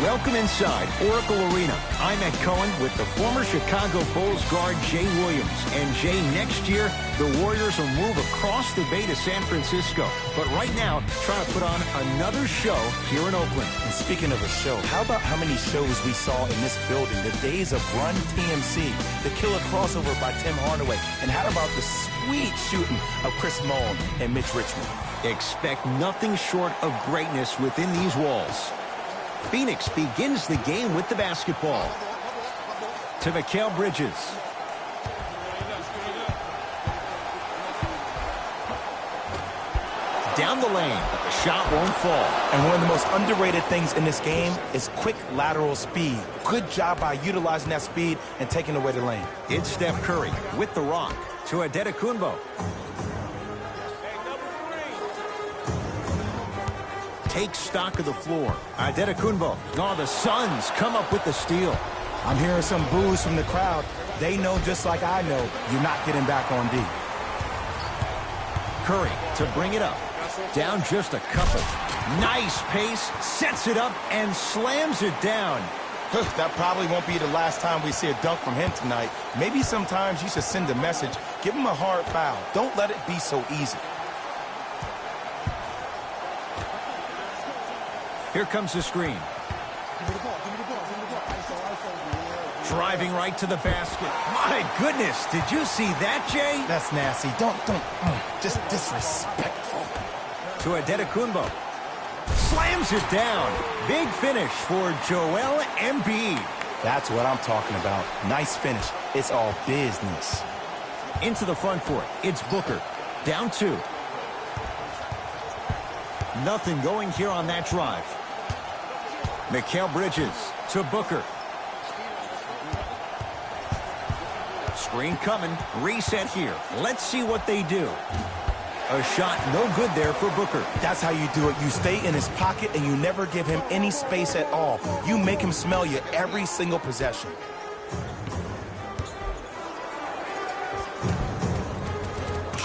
Welcome inside Oracle Arena. I'm Ed Cohen with the former Chicago Bulls guard Jay Williams. And Jay, next year, the Warriors will move across the bay to San Francisco. But right now, trying to put on another show here in Oakland. And speaking of a show, how about how many shows we saw in this building? The days of Run TMC, the killer crossover by Tim Hardaway, and how about the sweet shooting of Chris Mullin and Mitch Richmond? Expect nothing short of greatness within these walls. Phoenix begins the game with the basketball. To Mikal Bridges. Down the lane, but the shot won't fall. And one of the most underrated things in this game is quick lateral speed. Good job by utilizing that speed and taking away the lane. It's Steph Curry with the rock to Adetokunbo. Take stock of the floor. Adetokunbo. Oh, the Suns come up with the steal. I'm hearing some boos from the crowd. They know just like I know you're not getting back on D. Curry to bring it up. Down just a couple. Nice pace. Sets it up and slams it down. That probably won't be the last time we see a dunk from him tonight. Maybe sometimes you should send a message. Give him a hard foul. Don't let it be so easy. Here comes the screen. Driving right to the basket. My goodness, did you see that, Jay? That's nasty. Just disrespectful. To Adetokunbo. Slams it down. Big finish for Joel Embiid. That's what I'm talking about. Nice finish. It's all business. Into the front court. It's Booker. Down 2. Nothing going here on that drive. Mikal Bridges to Booker. Screen coming. Reset here. Let's see what they do. A shot no good there for Booker. That's how you do it. You stay in his pocket and you never give him any space at all. You make him smell you every single possession.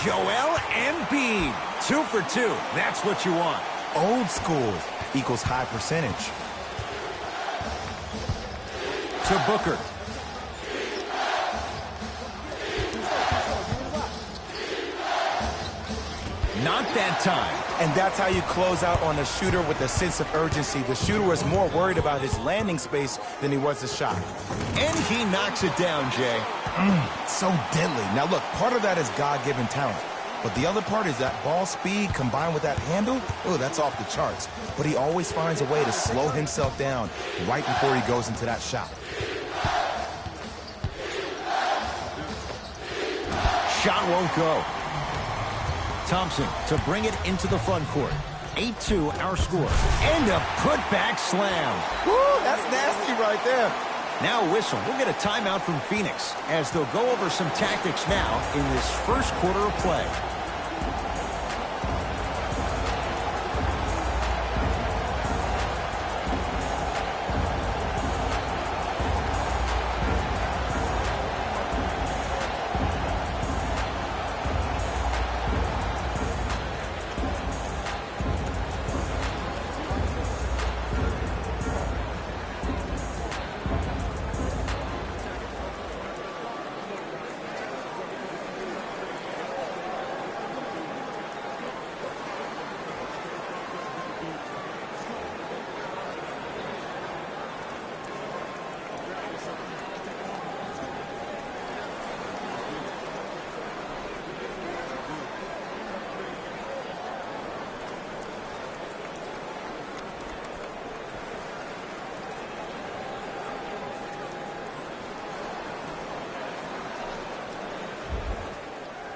Joel Embiid. 2 for 2. That's what you want. Old school equals high percentage. To Booker. Not that time. And that's how you close out on a shooter with a sense of urgency. The shooter was more worried about his landing space than he was his shot. And he knocks it down, Jay. So deadly. Now look, part of that is God-given talent. But the other part is that ball speed combined with that handle. Oh, that's off the charts. But he always finds a way to slow himself down right before he goes into that shot. Shot won't go. Thompson to bring it into the front court. 8-2 our score. And a putback slam. Woo, that's nasty right there. Now a whistle. We'll get a timeout from Phoenix as they'll go over some tactics now in this first quarter of play.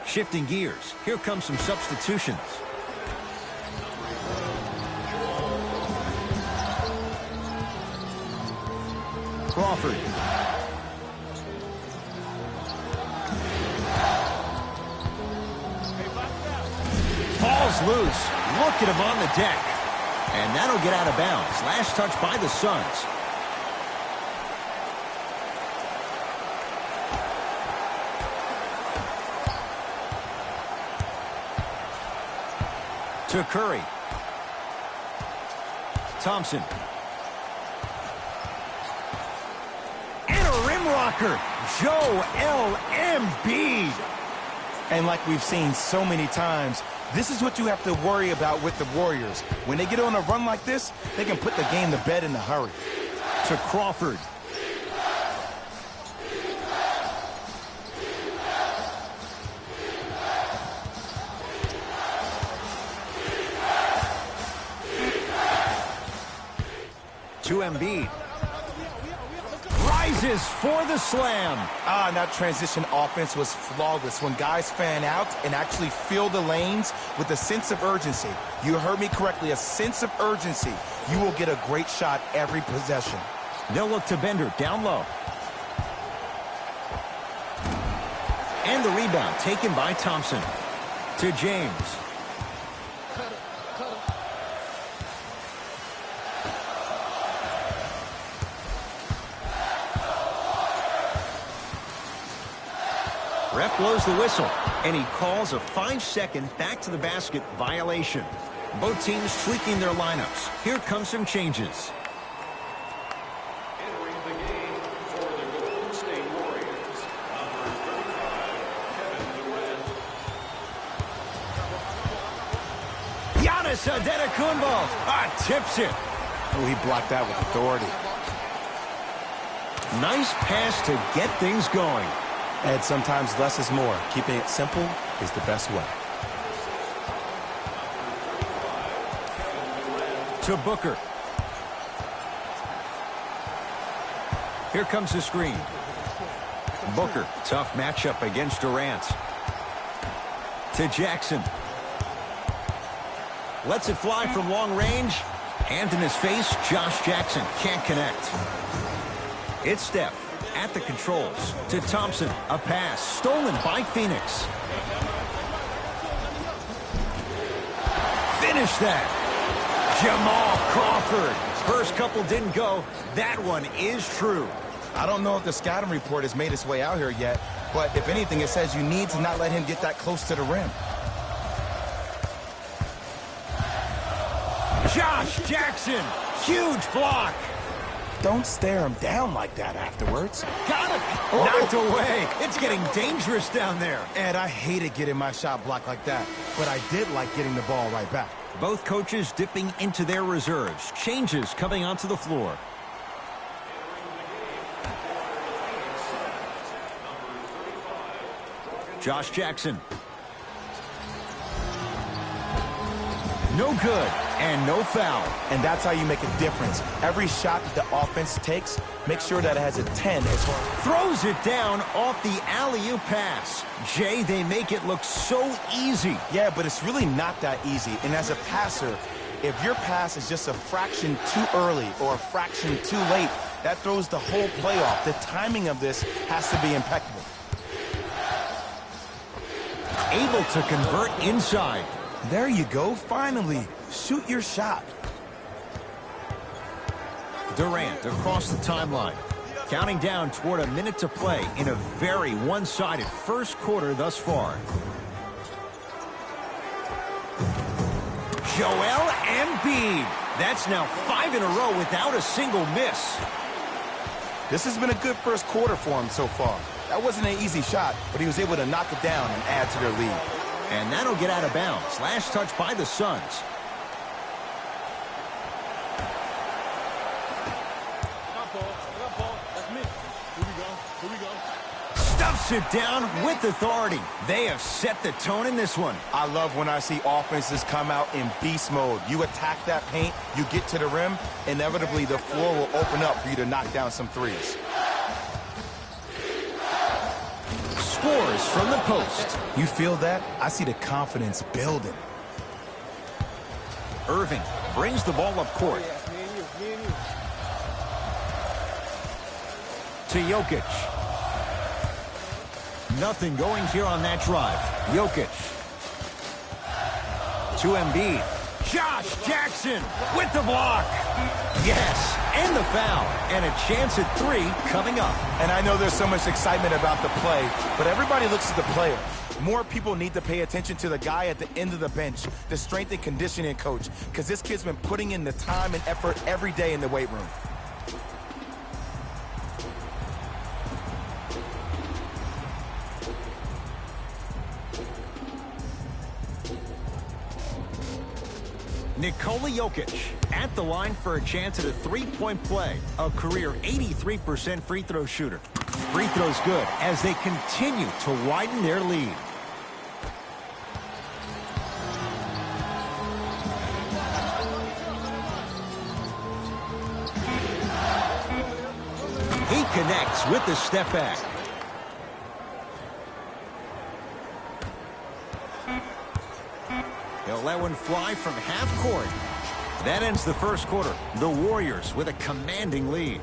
Shifting gears. Here come some substitutions. Crawford. Ball's loose. Look at him on the deck. And that'll get out of bounds. Last touch by the Suns. To Curry. Thompson. blocker, Joel Embiid. And like we've seen so many times, this is what you have to worry about with the Warriors. When they get on a run like this, they can put the game to bed in a hurry. To Crawford. To Embiid. Rises for the slam. And that transition offense was flawless when guys fan out and actually fill the lanes with a sense of urgency. You heard me correctly, a sense of urgency. You will get a great shot every possession. They'll look to Bender down low. And the rebound taken by Thompson. To James. Ref blows the whistle, and he calls a 5-second back-to-the-basket violation. Both teams tweaking their lineups. Here come some changes. Entering the game for the Golden State Warriors, number 35, Kevin Durant. Giannis Antetokounmpo tips it. Oh, he blocked that with authority. Nice pass to get things going. And sometimes less is more. Keeping it simple is the best way. To Booker. Here comes the screen. Booker, tough matchup against Durant. To Jackson. Lets it fly from long range. Hand in his face, Josh Jackson can't connect. It's Steph. At the controls to Thompson. A pass stolen by Phoenix. Finish that. Jamal Crawford. First couple didn't go. That one is true. I don't know if the scouting report has made its way out here yet, but if anything, it says you need to not let him get that close to the rim. Josh Jackson. Huge block. Don't stare him down like that afterwards. Got it. Knocked away. It's getting dangerous down there. Ed, I hated getting my shot blocked like that, but I did like getting the ball right back. Both coaches dipping into their reserves. Changes coming onto the floor. Josh Jackson. No good, and no foul. And that's how you make a difference. Every shot that the offense takes, make sure that it has a 10 as well. Throws it down off the alley-oop pass. Jay, they make it look so easy. Yeah, but it's really not that easy. And as a passer, if your pass is just a fraction too early or a fraction too late, that throws the whole play off. The timing of this has to be impeccable. Able to convert inside. There you go, finally. Shoot your shot. Durant across the timeline. Counting down toward a minute to play in a very one-sided first quarter thus far. Joel Embiid. That's now 5 in a row without a single miss. This has been a good first quarter for him so far. That wasn't an easy shot, but he was able to knock it down and add to their lead. And that'll get out of bounds. Last touch by the Suns. Stuffs it down with authority. They have set the tone in this one. I love when I see offenses come out in beast mode. You attack that paint, you get to the rim, inevitably the floor will open up for you to knock down some threes. Scores from the post. You feel that? I see the confidence building. Irving brings the ball up court. To Jokic. Nothing going here on that drive. Jokic. To Embiid. Josh Jackson with the block. Yes, and the foul. And a chance at 3 coming up. And I know there's so much excitement about the play, but everybody looks at the player. More people need to pay attention to the guy at the end of the bench, the strength and conditioning coach, because this kid's been putting in the time and effort every day in the weight room. Nikola Jokic at the line for a chance at a three-point play. A career 83% free throw shooter. Free throws good as they continue to widen their lead. He connects with the step back. He'll let one fly from half court. That ends the first quarter. The Warriors with a commanding lead.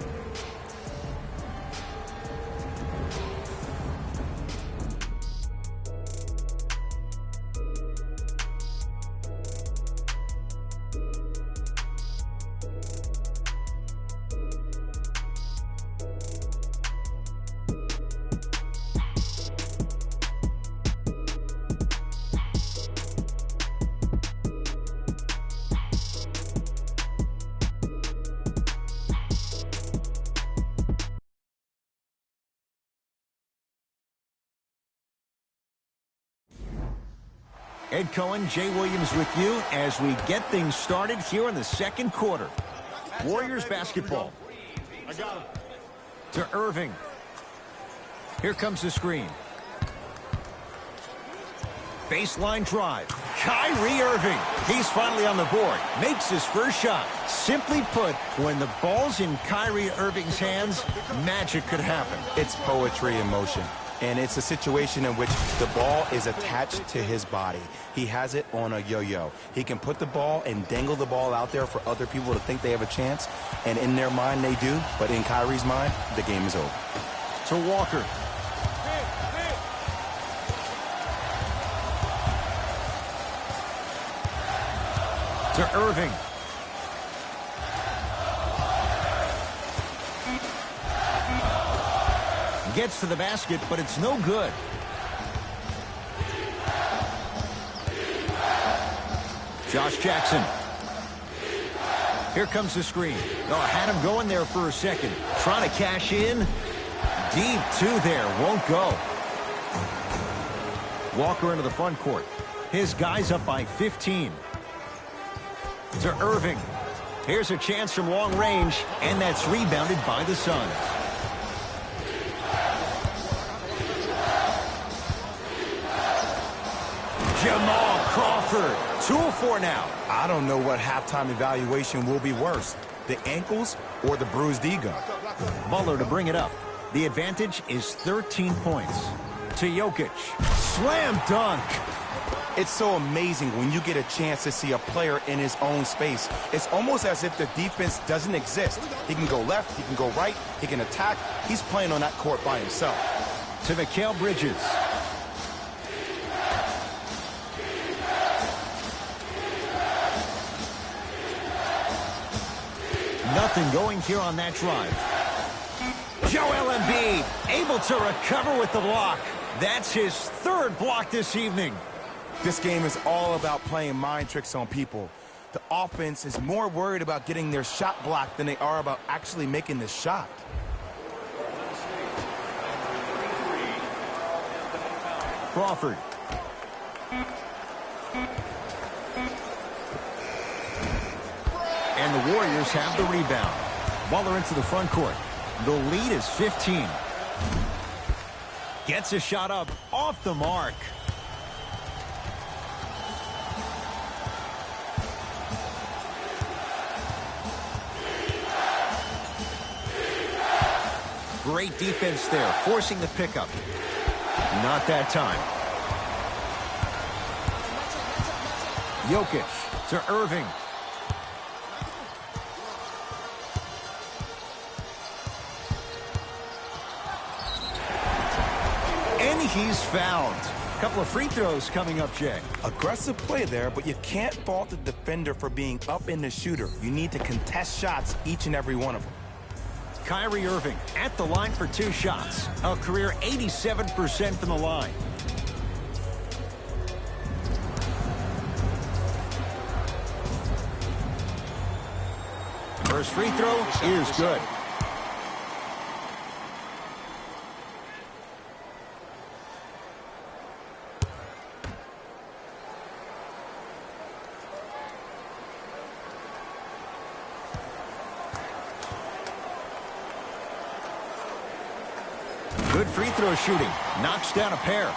Ed Cohen, Jay Williams with you as we get things started here in the second quarter. Warriors basketball. To Irving. Here comes the screen. Baseline drive. Kyrie Irving. He's finally on the board. Makes his first shot. Simply put, when the ball's in Kyrie Irving's hands, magic could happen. It's poetry in motion. And it's a situation in which the ball is attached to his body. He has it on a yo-yo. He can put the ball and dangle the ball out there for other people to think they have a chance. And in their mind, they do. But in Kyrie's mind, the game is over. To Walker. To Irving. Gets to the basket, but it's no good. Josh Jackson. Here comes the screen. Oh, had him going there for a second. Trying to cash in. Deep two there. Won't go. Walker into the front court. His guy's up by 15. To Irving. Here's a chance from long range, and that's rebounded by the Suns. Jamal Crawford, 2 of 4 now. I don't know what halftime evaluation will be worse, the ankles or the bruised ego. Butler to bring it up. The advantage is 13 points. To Jokic. Slam dunk. It's so amazing when you get a chance to see a player in his own space. It's almost as if the defense doesn't exist. He can go left, he can go right, he can attack. He's playing on that court by himself. To Mikal Bridges. Nothing going here on that drive. Joel Embiid able to recover with the block. That's his third block this evening. This game is all about playing mind tricks on people. The offense is more worried about getting their shot blocked than they are about actually making the shot. Crawford. And the Warriors have the rebound. Butler into the front court. The lead is 15. Gets a shot up off the mark. Great defense there, forcing the pickup. Not that time. Jokic to Irving. And he's fouled. A couple of free throws coming up, Jay. Aggressive play there, but you can't fault the defender for being up in the shooter. You need to contest shots, each and every one of them. Kyrie Irving at the line for 2 shots. A career 87% from the line. First free throw is good. Good free throw shooting. Knocks down a pair.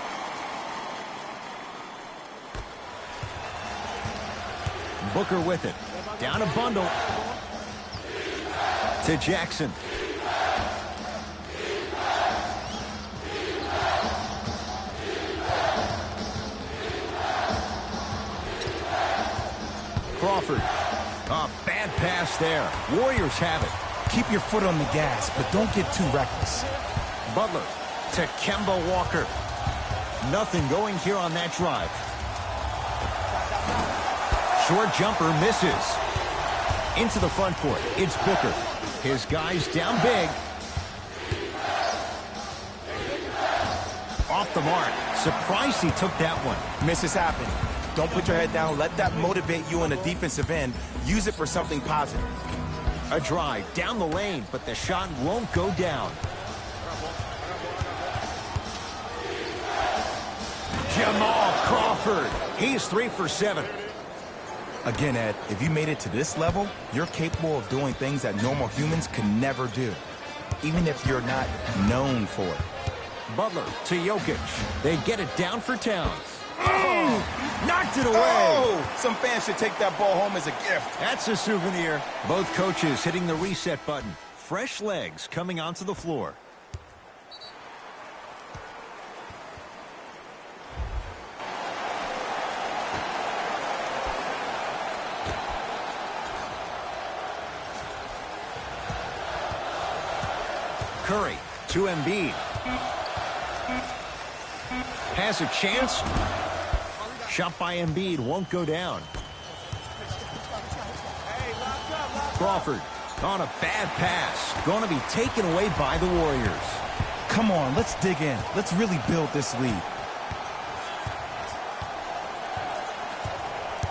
Booker with it. Down a bundle. To Jackson. Crawford. A bad pass there. Warriors have it. Keep your foot on the gas, but don't get too reckless. Butler to Kemba Walker. Nothing going here on that drive. Short jumper misses. Into the front court. It's Booker. His guys down big. Off the mark. Surprised he took that one. Misses happen. Don't put your head down. Let that motivate you on the defensive end. Use it for something positive. A drive down the lane, but the shot won't go down. Jamal Crawford. He's 3 for 7. Again, Ed, if you made it to this level, you're capable of doing things that normal humans could never do, even if you're not known for it. Butler to Jokic. They get it down for Towns. Oh, knocked it away. Oh, some fans should take that ball home as a gift. That's a souvenir. Both coaches hitting the reset button. Fresh legs coming onto the floor. Curry to Embiid. Has a chance. Shot by Embiid won't go down. Crawford on a bad pass. Going to be taken away by the Warriors. Come on, let's dig in. Let's really build this lead.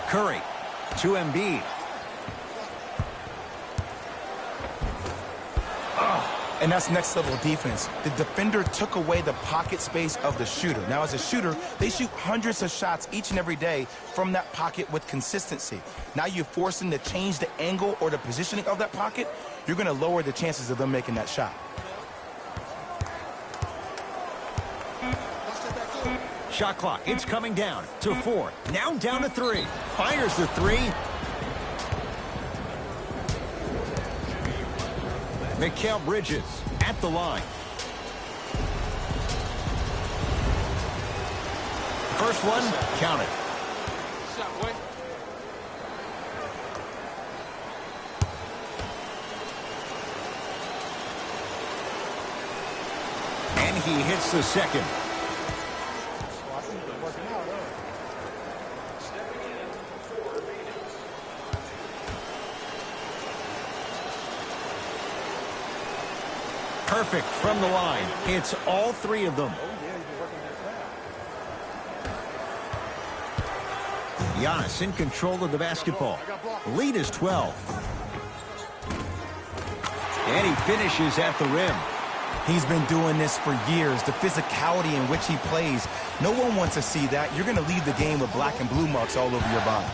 Curry to Embiid. And that's next level defense. The defender took away the pocket space of the shooter. Now, as a shooter, they shoot hundreds of shots each and every day from that pocket with consistency. Now you force them to change the angle or the positioning of that pocket. You're going to lower the chances of them making that shot. Shot clock. It's coming down to 4. Now down to 3. Fires the 3. Mikal Bridges at the line. First one, count it. And he hits the second. Perfect from the line. It's all 3 of them. Giannis in control of the basketball. The lead is 12. And he finishes at the rim. He's been doing this for years. The physicality in which he plays. No one wants to see that. You're going to leave the game with black and blue marks all over your body.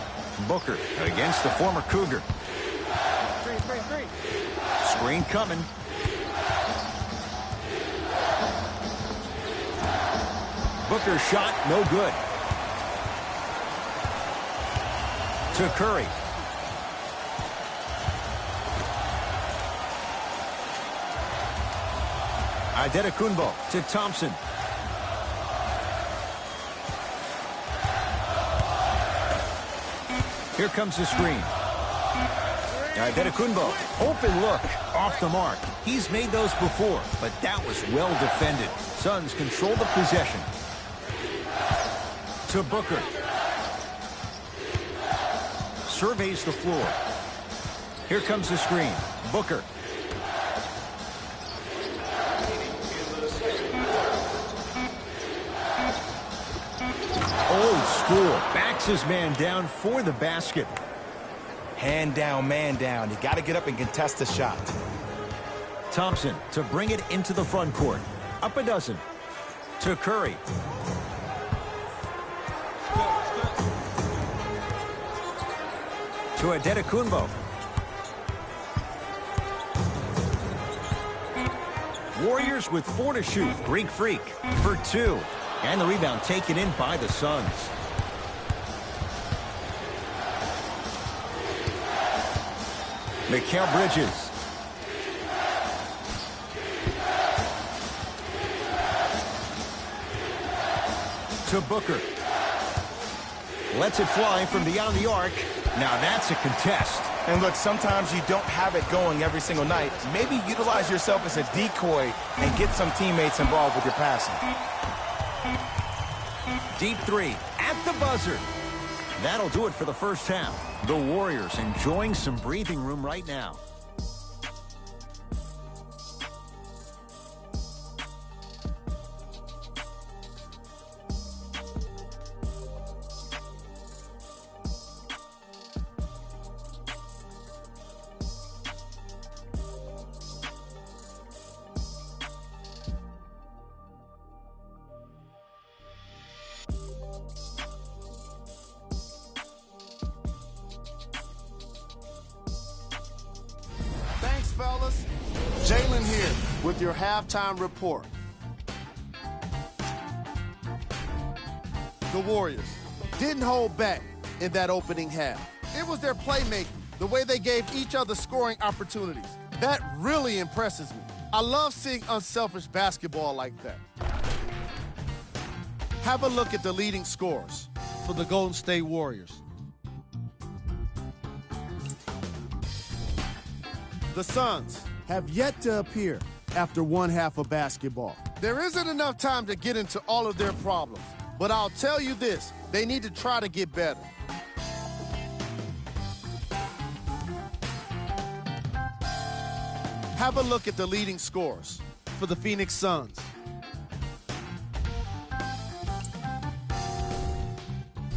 Booker against the former Cougar. Screen coming. Booker shot, no good. To Curry. Adetokunbo to Thompson. Here comes the screen. Adetokunbo, open look, off the mark. He's made those before, but that was well defended. Suns control the possession. To Booker. Surveys the floor. Here comes the screen. Booker. Old school. Backs his man down for the basket. Hand down, man down. You got to get up and contest the shot. Thompson to bring it into the front court. Up a dozen. To Curry. To Adetokunbo. Warriors with 4 to shoot. Greek Freak for 2. And the rebound taken in by the Suns. Mikal Bridges. To Booker. Lets it fly from beyond the arc. Now that's a contest. And look, sometimes you don't have it going every single night. Maybe utilize yourself as a decoy and get some teammates involved with your passing. Deep 3 at the buzzer. That'll do it for the first half. The Warriors enjoying some breathing room right now. Thanks, fellas. Jalen here with your halftime report. The Warriors didn't hold back in that opening half. It was their playmaking, the way they gave each other scoring opportunities. That really impresses me. I love seeing unselfish basketball like that. Have a look at the leading scorers for the Golden State Warriors. The Suns have yet to appear after one half of basketball. There isn't enough time to get into all of their problems, but I'll tell you this, they need to try to get better. Have a look at the leading scorers for the Phoenix Suns.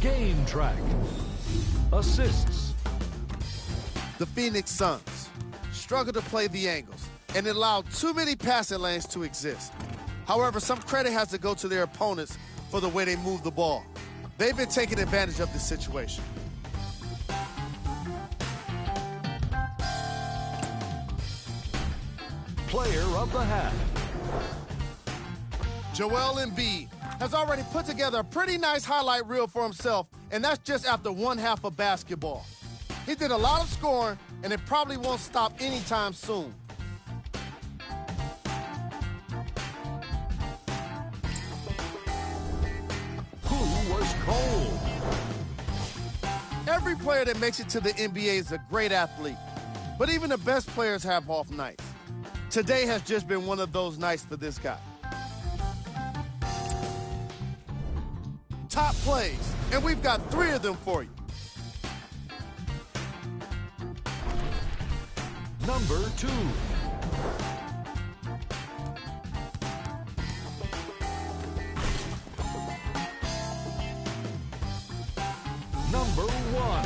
Game track. Assists. The Phoenix Suns struggle to play the angles and allow too many passing lanes to exist. However, some credit has to go to their opponents for the way they move the ball. They've been taking advantage of this situation. Player of the half. Joel Embiid has already put together a pretty nice highlight reel for himself, and that's just after one half of basketball. He did a lot of scoring, and it probably won't stop anytime soon. Who was cold? Every player that makes it to the NBA is a great athlete, but even the best players have off nights. Today has just been one of those nights for this guy. Top plays, and we've got 3 of them for you. Number 2. Number 1.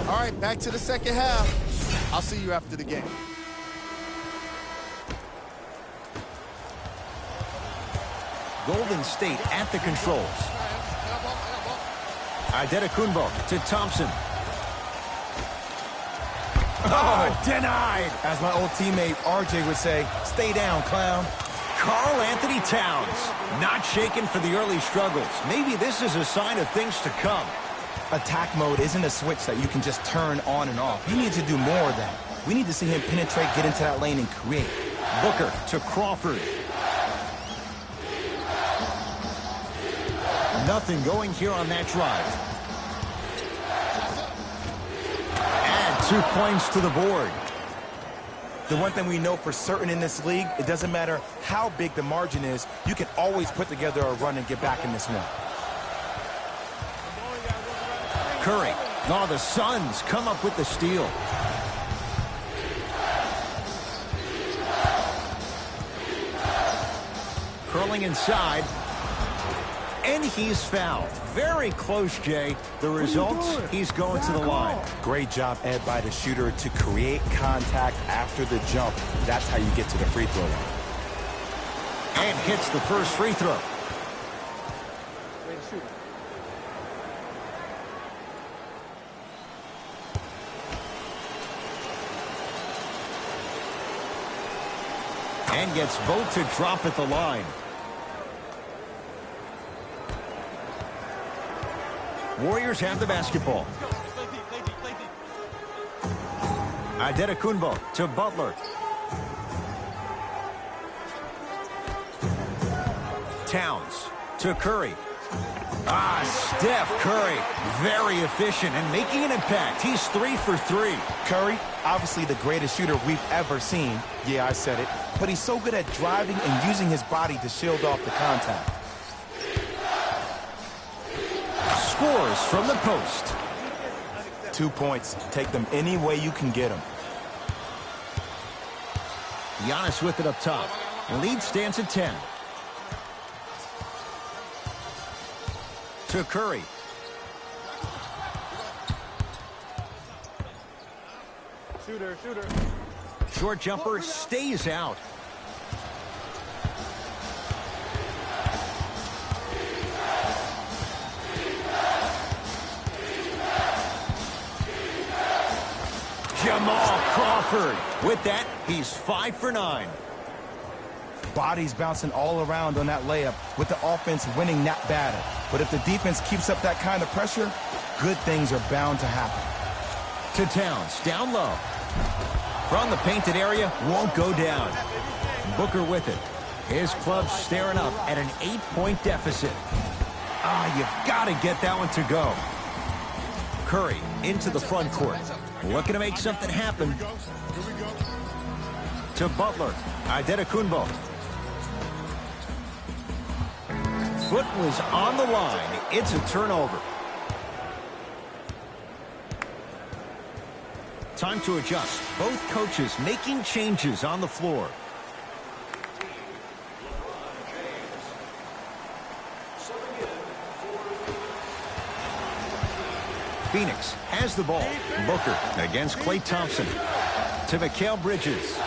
All right, back to the second half. I'll see you after the game. Golden State at the controls. Antetokounmpo to Thompson. Oh, denied! As my old teammate RJ would say, stay down, clown. Karl Anthony Towns, not shaken for the early struggles. Maybe this is a sign of things to come. Attack mode isn't a switch that you can just turn on and off. You need to do more of that. We need to see him penetrate, get into that lane, and create. Booker to Crawford. Nothing going here on that drive. And 2 points to the board. The one thing we know for certain in this league, it doesn't matter how big the margin is, you can always put together a run and get back in this one. Curry. Oh, the Suns come up with the steal. Curling inside. And he's fouled. Very close, Jay. The result, he's going to the line. Great job, Ed, by the shooter to create contact after the jump. That's how you get to the free throw line. And hits the first free throw. And gets both to drop at the line. Warriors have the basketball. Adetokunbo to Butler. Towns to Curry. Steph Curry, very efficient and making an impact. He's 3 for 3. Curry, obviously the greatest shooter we've ever seen. Yeah, I said it. But he's so good at driving and using his body to shield off the contact. Scores from the post. 2 points. Take them any way you can get them. Giannis with it up top. Lead stands at 10. To Curry. Shooter. Short jumper stays out. Jamal Crawford. With that, he's 5 for 9. Bodies bouncing all around on that layup with the offense winning that battle. But if the defense keeps up that kind of pressure, good things are bound to happen. To Towns, down low. From the painted area, won't go down. Booker with it. His club staring up at an 8-point deficit. You've got to get that one to go. Curry into the front court. Looking to make something happen. To Butler. Adetokunbo. Foot was on the line. It's a turnover. Time to adjust. Both coaches making changes on the floor. Phoenix has the ball. Booker against Klay Thompson. To Mikal Bridges.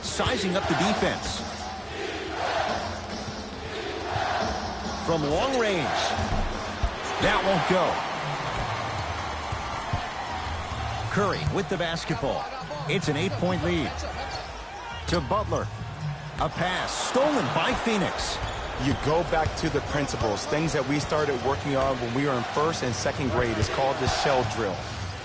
Sizing up the defense. From long range. That won't go. Curry with the basketball. It's an 8-point lead. To Butler. A pass stolen by Phoenix. You go back to the principles, things that we started working on when we were in first and second grade. It's called the shell drill.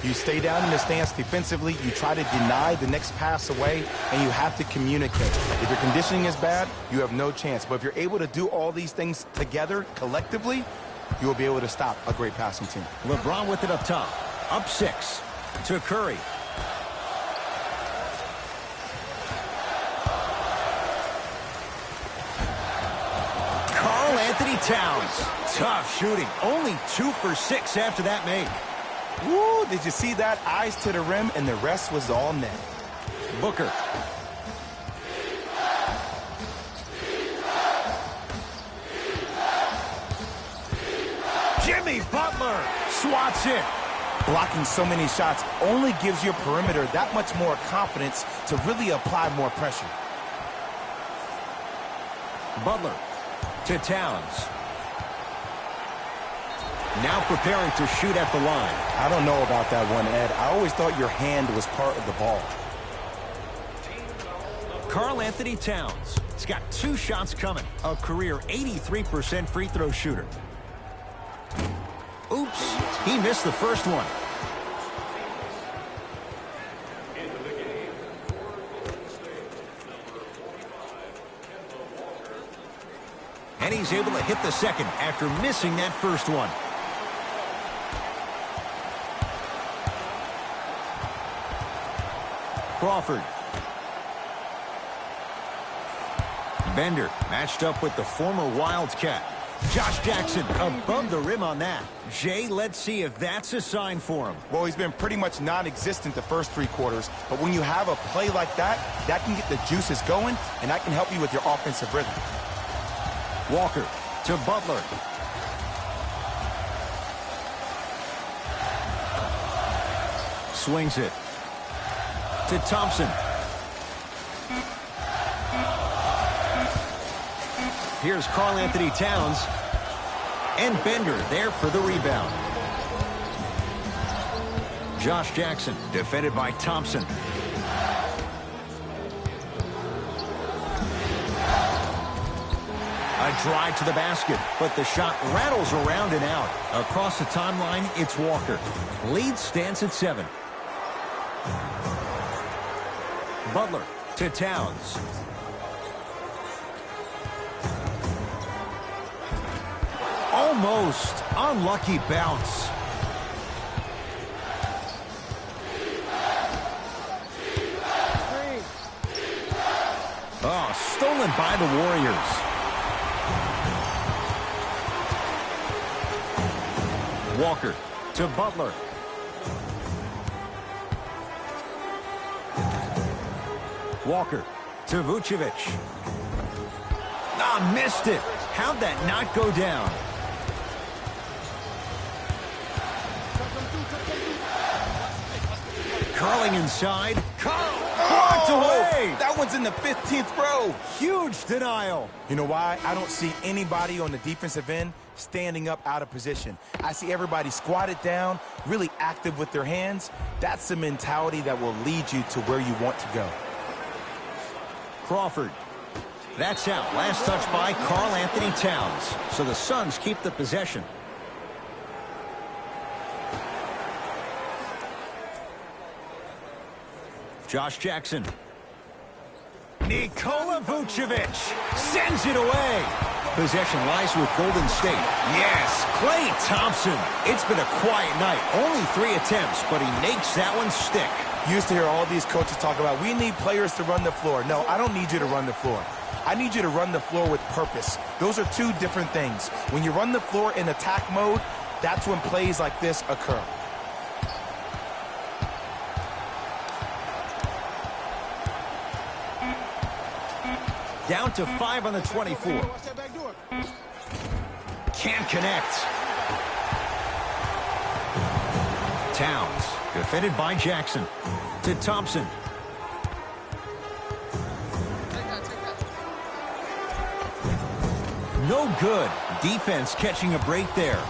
You stay down in the stance defensively, you try to deny the next pass away, and you have to communicate. If your conditioning is bad, you have no chance. But if you're able to do all these things together, collectively, you will be able to stop a great passing team. LeBron with it up top. Up 6. To Curry. Karl-Anthony Towns. Tough shooting. Only 2 for 6 after that make. Woo, did you see that? Eyes to the rim, and the rest was all net. Booker. Jimmy Butler swats it. Blocking so many shots only gives your perimeter that much more confidence to really apply more pressure. Butler to Towns. Now preparing to shoot at the line. I don't know about that one, Ed. I always thought your hand was part of the ball. Karl-Anthony Towns. He's got 2 shots coming. A career 83% free throw shooter. Oops, he missed the first one. And he's able to hit the second after missing that first one. Crawford. Bender matched up with the former Wildcat. Josh Jackson above the rim on that. Jay, let's see if that's a sign for him. Well, he's been pretty much non-existent the first 3 quarters, but when you have a play like that, that can get the juices going, and that can help you with your offensive rhythm. Walker to Butler. Swings it to Thompson. Here's Karl-Anthony Towns. And Bender there for the rebound. Josh Jackson, defended by Thompson. A drive to the basket, but the shot rattles around and out. Across the timeline, it's Walker. Lead stands at 7. Butler to Towns. Almost unlucky bounce. Oh, stolen by the Warriors. Walker to Butler. Walker to Vucevic. Ah, missed it. How'd that not go down? Curling inside. Blocked away. That one's in the 15th row. Huge denial. You know why? I don't see anybody on the defensive end standing up out of position. I see everybody squatted down, really active with their hands. That's the mentality that will lead you to where you want to go. Crawford. That's out. Last touch by Karl-Anthony Towns. So the Suns keep the possession. Josh Jackson. Nikola Vucevic sends it away. Possession lies with Golden State. Yes, Klay Thompson. It's been a quiet night. Only 3 attempts, but he makes that one stick. Used to hear all these coaches talk about, we need players to run the floor. No, I don't need you to run the floor. I need you to run the floor with purpose. Those are 2 different things. When you run the floor in attack mode, that's when plays like this occur. Down to 5 on the 24. Can't connect. Towns, defended by Jackson. To Thompson. No good. Defense catching a break there.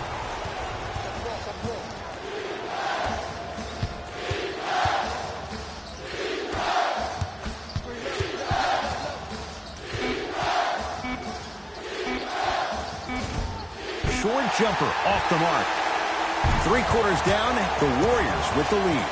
Short jumper off the mark. 3 quarters down, the Warriors with the lead.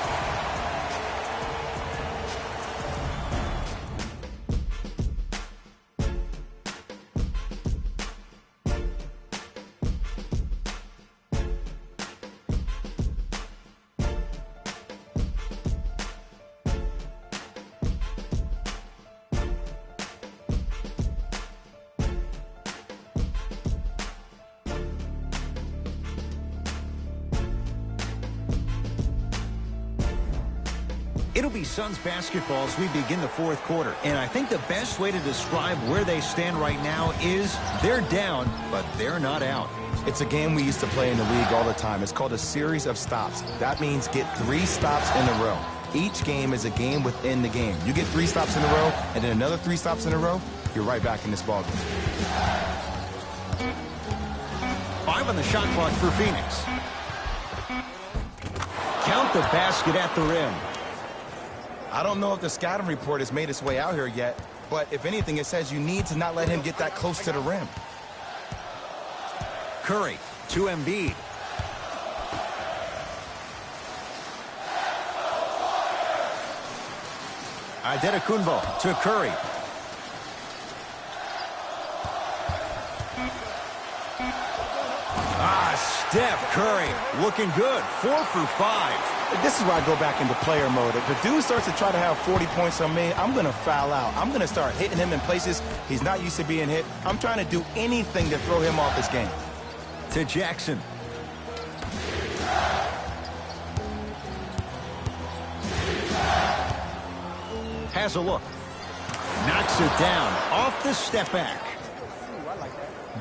It'll be Suns basketball as we begin the 4th quarter. And I think the best way to describe where they stand right now is they're down, but they're not out. It's a game we used to play in the league all the time. It's called a series of stops. That means get 3 stops in a row. Each game is a game within the game. You get 3 stops in a row, and then another 3 stops in a row, you're right back in this ballgame. 5 on the shot clock for Phoenix. Count the basket at the rim. I don't know if the scouting report has made its way out here yet, but if anything, it says you need to not let him get that close to the rim. Curry to Embiid. Antetokounmpo to Curry. Steph Curry looking good. 4 for 5. This is why I go back into player mode. If the dude starts to try to have 40 points on me, I'm going to foul out. I'm going to start hitting him in places he's not used to being hit. I'm trying to do anything to throw him off his game. To Jackson. Has a look. Knocks it down off the step back.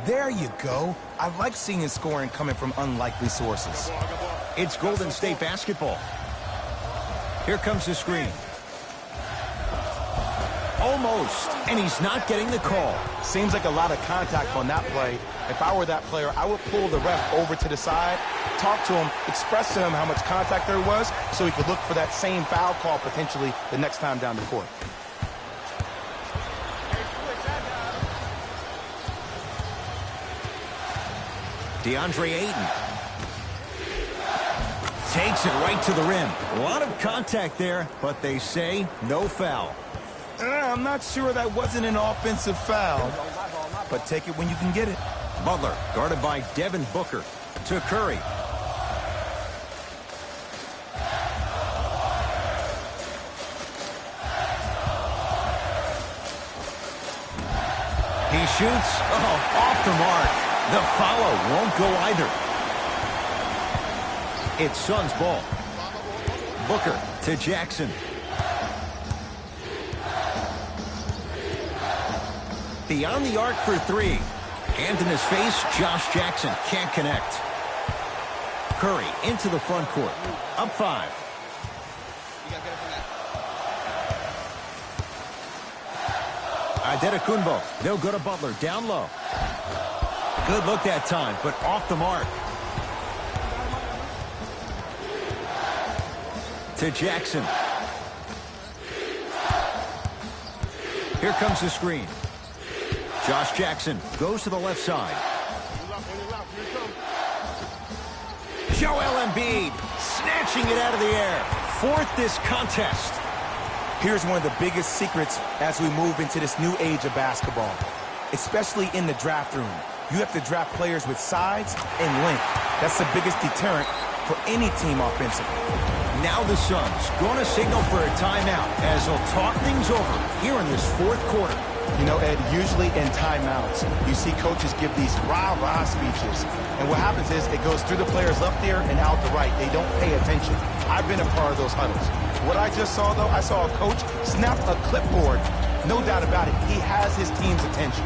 There you go. I like seeing his scoring coming from unlikely sources. It's Golden State basketball. Here comes the screen. Almost, and he's not getting the call. Seems like a lot of contact on that play. If I were that player, I would pull the ref over to the side, talk to him, express to him how much contact there was so he could look for that same foul call potentially the next time down the court. DeAndre Ayton takes it right to the rim. A lot of contact there, but they say no foul. I'm not sure that wasn't an offensive foul, but take it when you can get it. Butler guarded by Devin Booker to Curry. He shoots. Oh, off the mark. The follow won't go either. It's Suns ball. Booker to Jackson. Beyond the arc for three. Hand in his face, Josh Jackson can't connect. Curry into the front court. Up 5. Adetokunbo. They'll go to Butler. Down low. Good look that time, but off the mark. To Jackson. Here comes the screen. Josh Jackson goes to the left side. Joel Embiid snatching it out of the air. Fourth this contest. Here's one of the biggest secrets as we move into this new age of basketball, especially in the draft room. You have to draft players with size and length. That's the biggest deterrent for any team offensively. Now the Suns going to signal for a timeout as they'll talk things over here in this fourth quarter. You know, Ed, usually in timeouts, you see coaches give these rah-rah speeches. And what happens is it goes through the players left ear and out the right. They don't pay attention. I've been a part of those huddles. What I just saw, though, I saw a coach snap a clipboard. No doubt about it. He has his team's attention.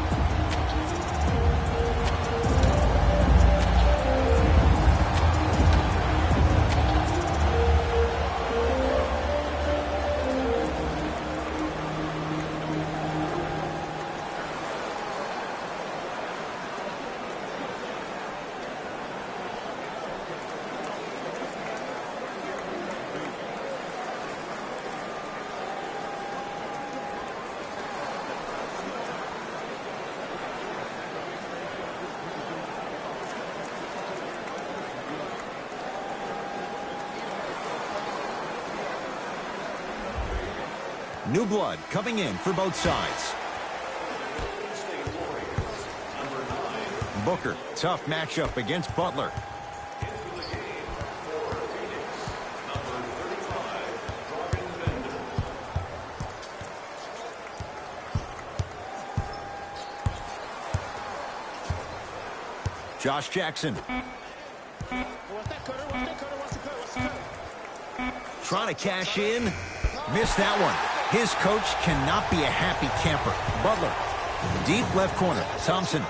New blood coming in for both sides. Booker, tough matchup against Butler. Josh Jackson. Trying to cash in. Missed that one. His coach cannot be a happy camper. Butler, deep left corner. Thompson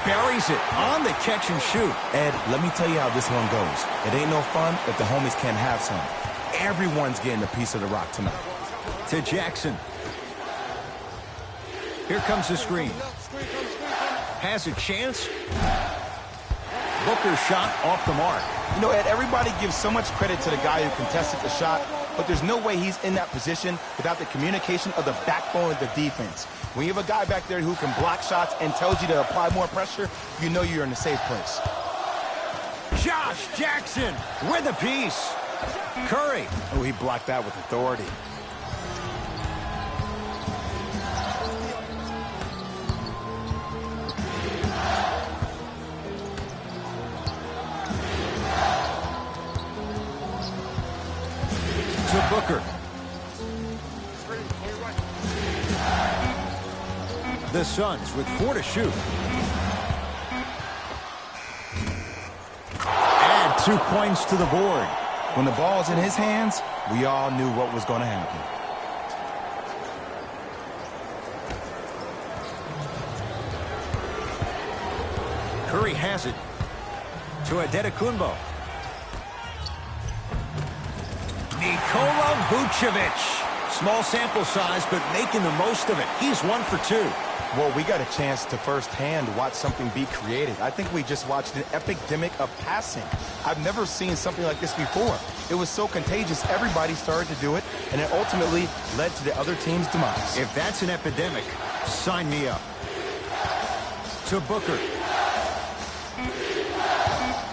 buries it on the catch and shoot. Ed, let me tell you how this one goes. It ain't no fun if the homies can't have some. Everyone's getting a piece of the rock tonight. To Jackson. Here comes the screen. Has a chance. Booker shot off the mark. You know, Ed, everybody gives so much credit to the guy who contested the shot, but there's no way he's in that position without the communication of the backbone of the defense. When you have a guy back there who can block shots and tells you to apply more pressure, you know you're in a safe place. Josh Jackson with a piece. Curry. Oh, he blocked that with authority. To Booker. The Suns with 4 to shoot. Add 2 points to the board. When the ball's in his hands, we all knew what was going to happen. Curry has it to Adetokunbo. Nikola Vucevic Small sample size, but making the most of it. He's 1 for 2. Well, we got a chance to firsthand watch something be created. I think we just watched an epidemic of passing. I've never seen something like this before. It was so contagious, everybody started to do it, and it ultimately led to the other team's demise. If that's an epidemic, sign me up. To Booker.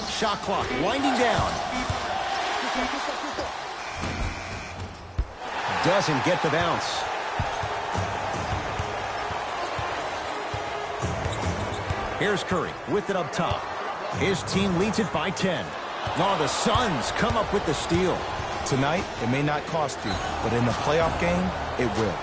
Shot clock winding down. Doesn't get the bounce. Here's Curry with it up top. His team leads it by 10. Now the Suns come up with the steal. Tonight, it may not cost you, but in the playoff game, it will.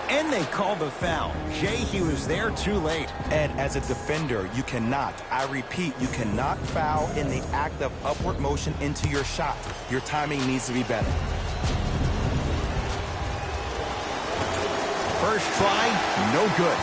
And they call the foul. Jay, he was there too late. Ed, as a defender, you cannot, I repeat, you cannot foul in the act of upward motion into your shot. Your timing needs to be better. First try, no good.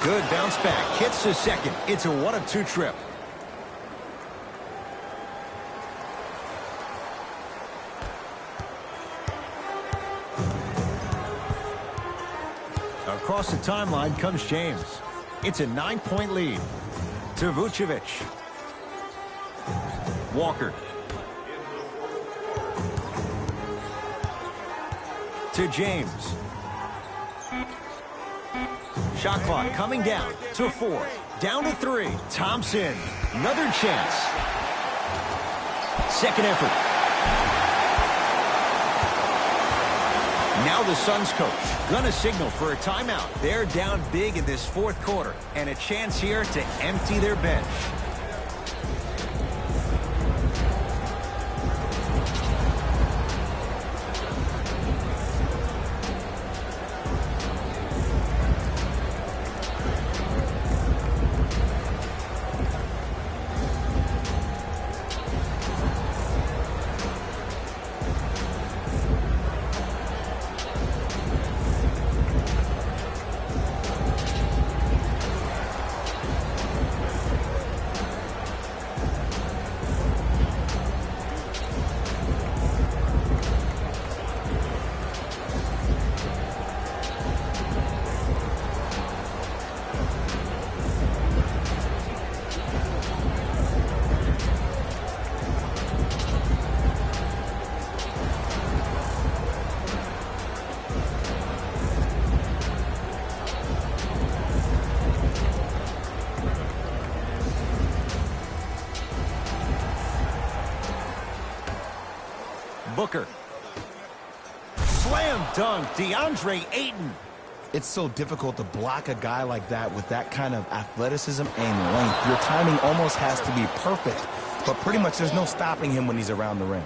Good bounce back. Hits the second. It's a 1 of 2 trip. Across the timeline comes James. It's a 9-point lead. To Vucevic. Walker. To James. Shot clock coming down to 4. Down to 3. Thompson. Another chance. Second effort. Now the Suns coach gonna signal for a timeout. They're down big in this fourth quarter and a chance here to empty their bench. Booker. Slam dunk, DeAndre Ayton. It's so difficult to block a guy like that with that kind of athleticism and length. Your timing almost has to be perfect, but pretty much there's no stopping him when he's around the rim.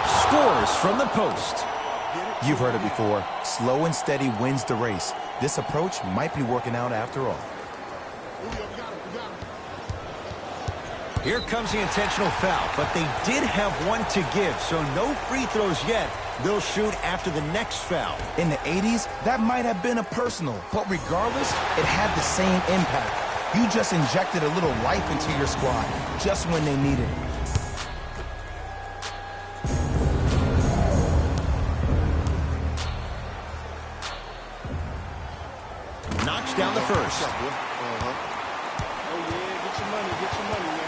Scores from the post. You've heard it before. Slow and steady wins the race. This approach might be working out after all. Here comes the intentional foul, but they did have one to give, so no free throws yet. They'll shoot after the next foul. In the 80s, that might have been a personal, but regardless, it had the same impact. You just injected a little life into your squad, just when they needed it. Knocks down the first. Oh, yeah, get your money, man.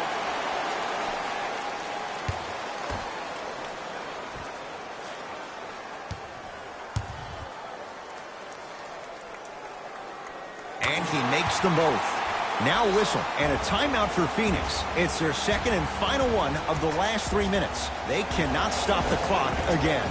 And he makes them both. Now a whistle and a timeout for Phoenix. It's their second and final one of the last 3 minutes. They cannot stop the clock again.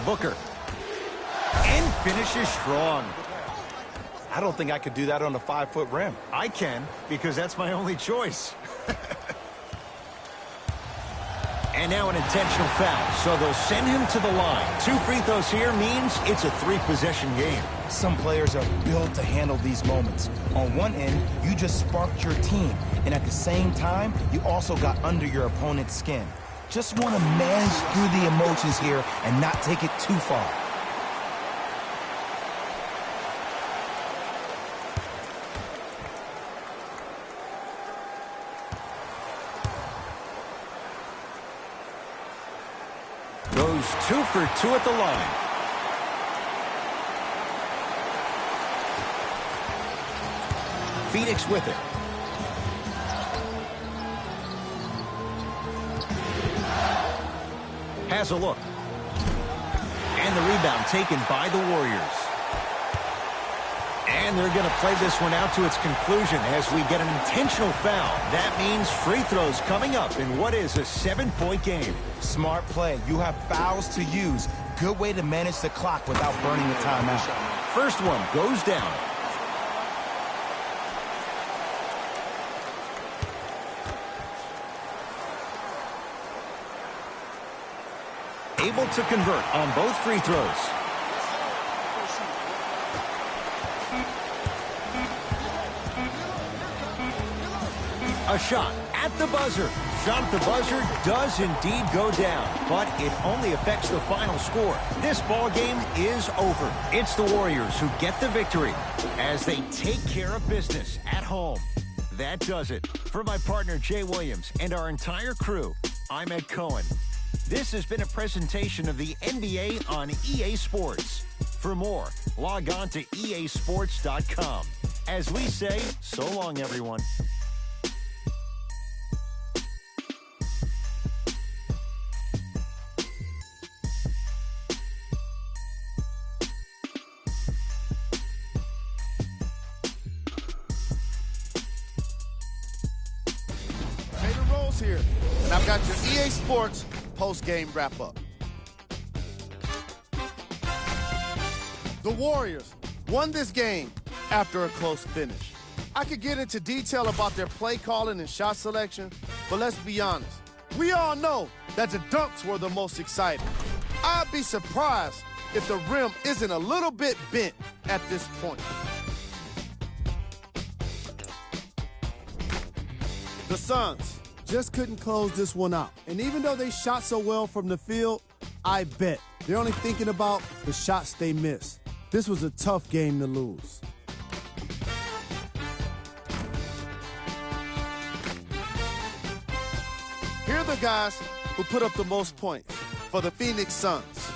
Booker. And finishes strong. I don't think I could do that on a 5-foot rim. I can, because that's my only choice. And now an intentional foul, so they'll send him to the line. 2 free throws here means it's a 3-possession game. Some players are built to handle these moments. On one end, you just sparked your team, and at the same time, you also got under your opponent's skin. Just want to manage through the emotions here and not take it too far. Goes 2 for 2 at the line. Phoenix with it. Has a look. And the rebound taken by the Warriors. And they're going to play this one out to its conclusion as we get an intentional foul. That means free throws coming up in what is a 7-point game. Smart play. You have fouls to use. Good way to manage the clock without burning the timeout. First one goes down. Able to convert on both free throws. A shot at the buzzer. Shot at the buzzer does indeed go down, but it only affects the final score. This ball game is over. It's the Warriors who get the victory as they take care of business at home. That does it. For my partner, Jay Williams, and our entire crew, I'm Ed Cohen. This has been a presentation of the NBA on EA Sports. For more, log on to easports.com. As we say, so long, everyone. Jalen Rose here, and I've got your EA Sports post-game wrap-up. The Warriors won this game after a close finish. I could get into detail about their play calling and shot selection, but let's be honest. We all know that the dunks were the most exciting. I'd be surprised if the rim isn't a little bit bent at this point. The Suns just couldn't close this one out. And even though they shot so well from the field, I bet they're only thinking about the shots they missed. This was a tough game to lose. Here are the guys who put up the most points for the Phoenix Suns.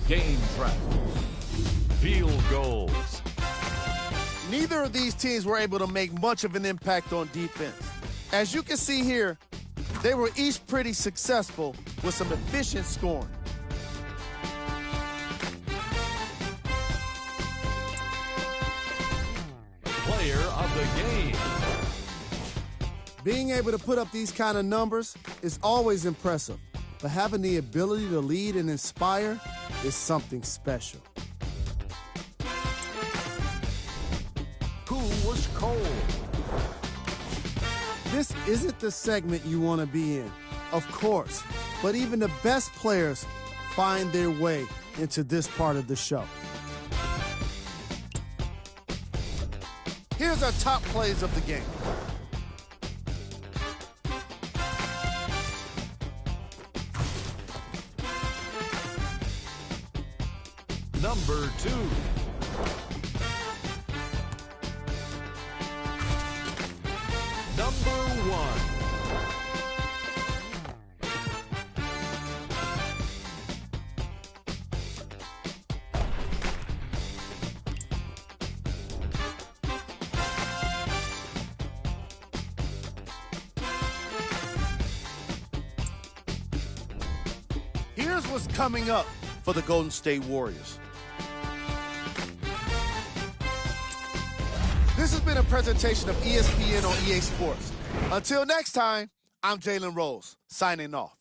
Game trap. Field goals. Neither of these teams were able to make much of an impact on defense. As you can see here, they were each pretty successful with some efficient scoring. Player of the game. Being able to put up these kind of numbers is always impressive, but having the ability to lead and inspire is something special. Who was cold? This isn't the segment you want to be in, of course, but even the best players find their way into this part of the show. Here's our top plays of the game. Number 2. Number 1. Here's what's coming up for the Golden State Warriors. This has been a presentation of ESPN on EA Sports. Until next time, I'm Jalen Rose, signing off.